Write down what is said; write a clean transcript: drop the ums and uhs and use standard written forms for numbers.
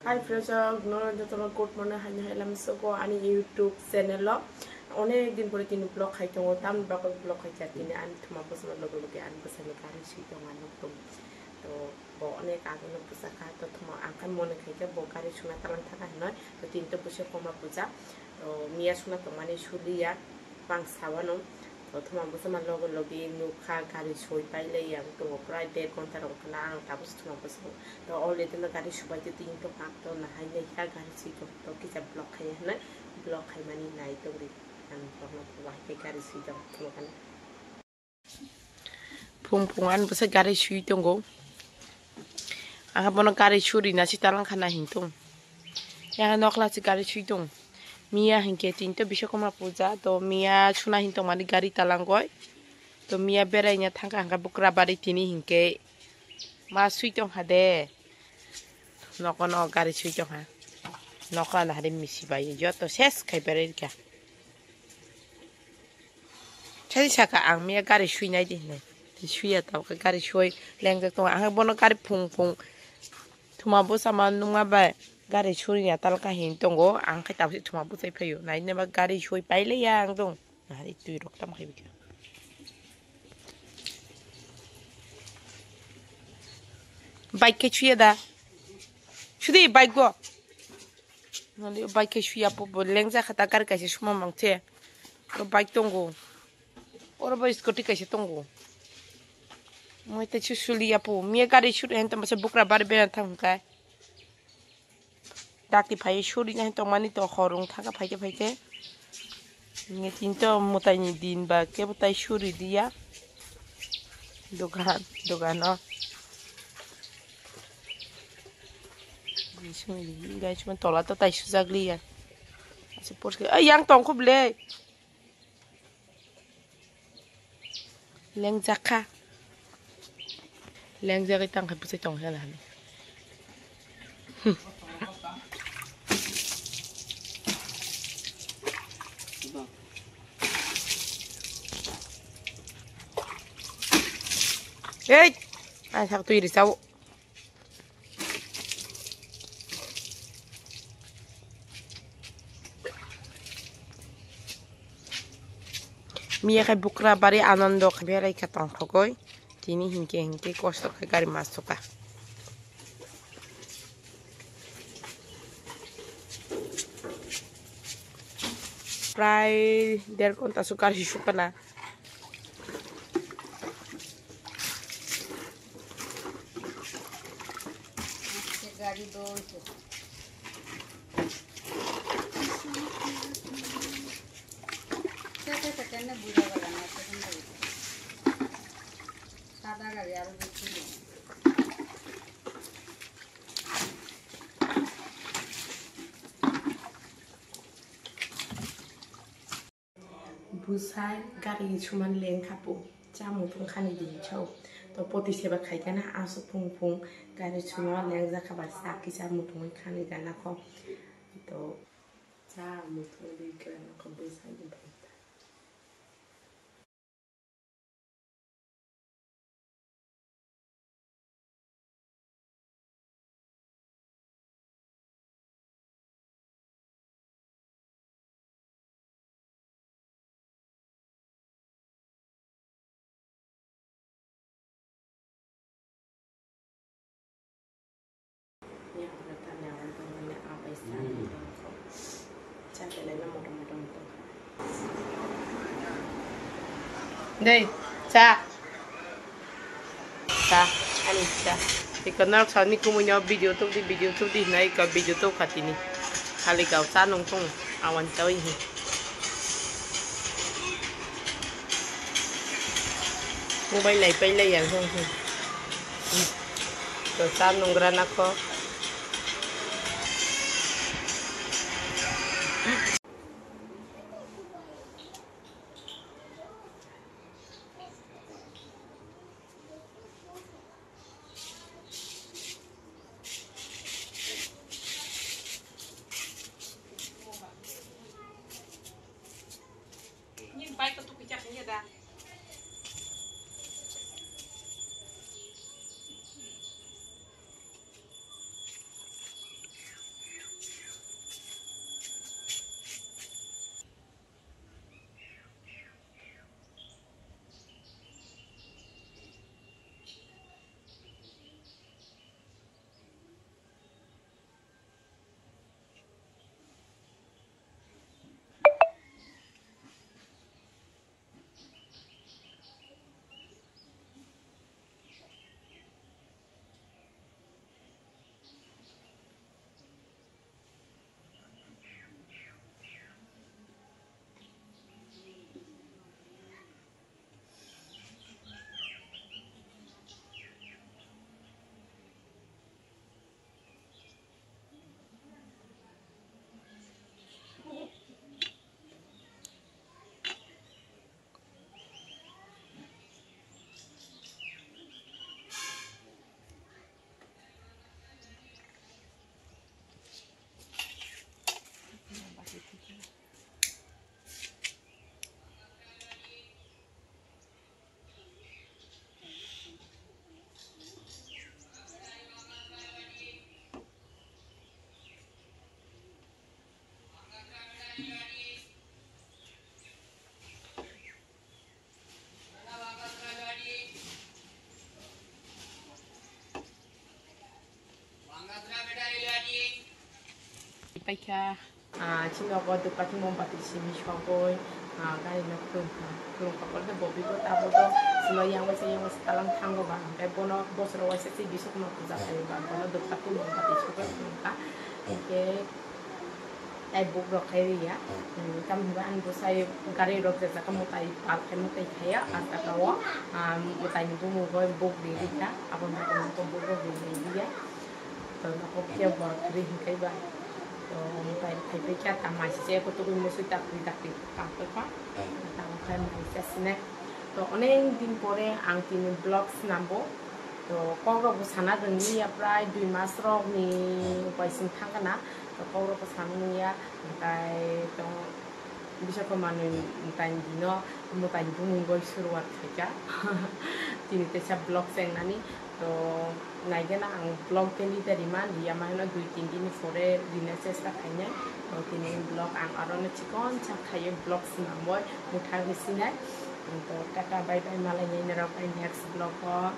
Hi friends, nonton তোমার কোট মনে হয় না হলাম সো আমি ইউটিউব চ্যানেল অনেক দিন পরে তিনি ব্লগ খাইতো তাম ব্লগ খাইছে তিনি আমি তোমার পছন্দ লগে আমি পছন্দ গাড়ি সুইতো মানুষ তো অনেক আগে পূজা খায় তো তোমার আঁকার মনে খাইতে গাড়ি শোনা তালান থাকা নয় তো তিনটে বসে কমা পূজা তো মিয়া শোনা তো মানে সুলিয়া পাং সাবানো তো তোমার বসে আমার লগে নুখা গাড়ি সই পাইলে তো প্রায় 1.5 ঘন্টা রকম আং তারপর তোমার বসে তো অলরেডি না গাড়ি সবাইতে তিনটে পাক তো না হাই নাই গাড়ি সুইতো তো কিসা ব্লগ খাই হ্যাঁ ব্লগ খাই মানে নাই তো আমি ব্লগ গাড়ি সুইতো তোমার Pung-pungan basa gari shui tonggo. Ang habon ng gari shuri na si talang kana hintong. Yang nokla si gari shui tong. Mia hinke tinto bisho koma puja to Mia chuna hintong mani gari talang goy. To Mia berai nya thangka hangka bukra bari tini hinke. Ma shui tong hade. Noko no gari shui tong ha. Nokla na hade misi bayi jo to ses kai berai ka. Chadi saka ang Mia gari shui nai di ne. Shui atau ke gari shui lengga tong ang habon ng gari pung-pung. Tumabo sama nunga ba gari shuri ya talka hintong go ang kai tapsi tumabo sai payo na ine ba gari shui paile ya ang dong na itu irok tam kai bikya bike ke chuya da shudi bike go nali bike ke chuya po lengza khata kar kai shuma mangche ko bike tongo ora ba scooty kai tongo moi te chusuli ya po mi gari shuri hentam ba bukra bar be thang kai Daki pai shuri na to mani to khorong thaka phaike nge tinto mutai ni din ba ke mutai shuri dia dogan no bismi guys man tola to tai suzagli ya se porque ay yang tong khuble leng jaka leng jaka tang khabu se tong hala Hey, ay sak tu iri sawo. Mia kay bukra bari anando berai katang khogoi. Tini hinke kosto kay gari mastoka. Prai der konta sukar hisupana. गाड़ी दो करना बुरा वाला ना सादा गाड़ी यार देखिए Busai gari cuman leng kapu jamu pun kan di chau to poti seba khai kana asu pung gari cuma leng za khabar saki jamu pun kan di gana ko to jamu pun di gana ko busai di ya tanya untuk mana apa istilah ko cakap lagi modong to đây cha ani cha ikanak sani kumunya video tu di nai ka video tu khatini khali kau cha nong tong awan tawi hi mobile lai pai lai yang hong to cha nong grana ko nhìn bay có tụi cái chắc như ta paika chino ko dupati mom pati simi shogoi gari no klung ka ko bobi ko tabo do silo yang wase talang thango ba kai bono bosro wase si bisok no puja kai ba bono dupati mom pati shogoi klung ka ke ai buk ro khai ya kam ba an bosai gari ro ke ka mutai par kai mutai khaya ata ka wa mutai ni bu mu goi buk di ka apon ko buk ro di ya to na ko ke ba kri kai ba to mutai kai pe cha ta ma se ko to mu su ta pri ta ka pa ta kan mai se snack to onek din pore ang tin vlogs nambo to ko ro bu sana dni ya prai 2 mas ro ni upai sing thang kana to ko ro ko sana ya kai to bisa ko manu mutai dino mutai bu mu goi suruat khaja tini te sa vlog seng nani to naigena ang vlog teni tadi man dia mana 2-3 din pore dina sesta khanya to tini vlog ang aron chikon cha khaye vlog sinamboy muthai bisinai to tata bye bye malai ni next vlog ko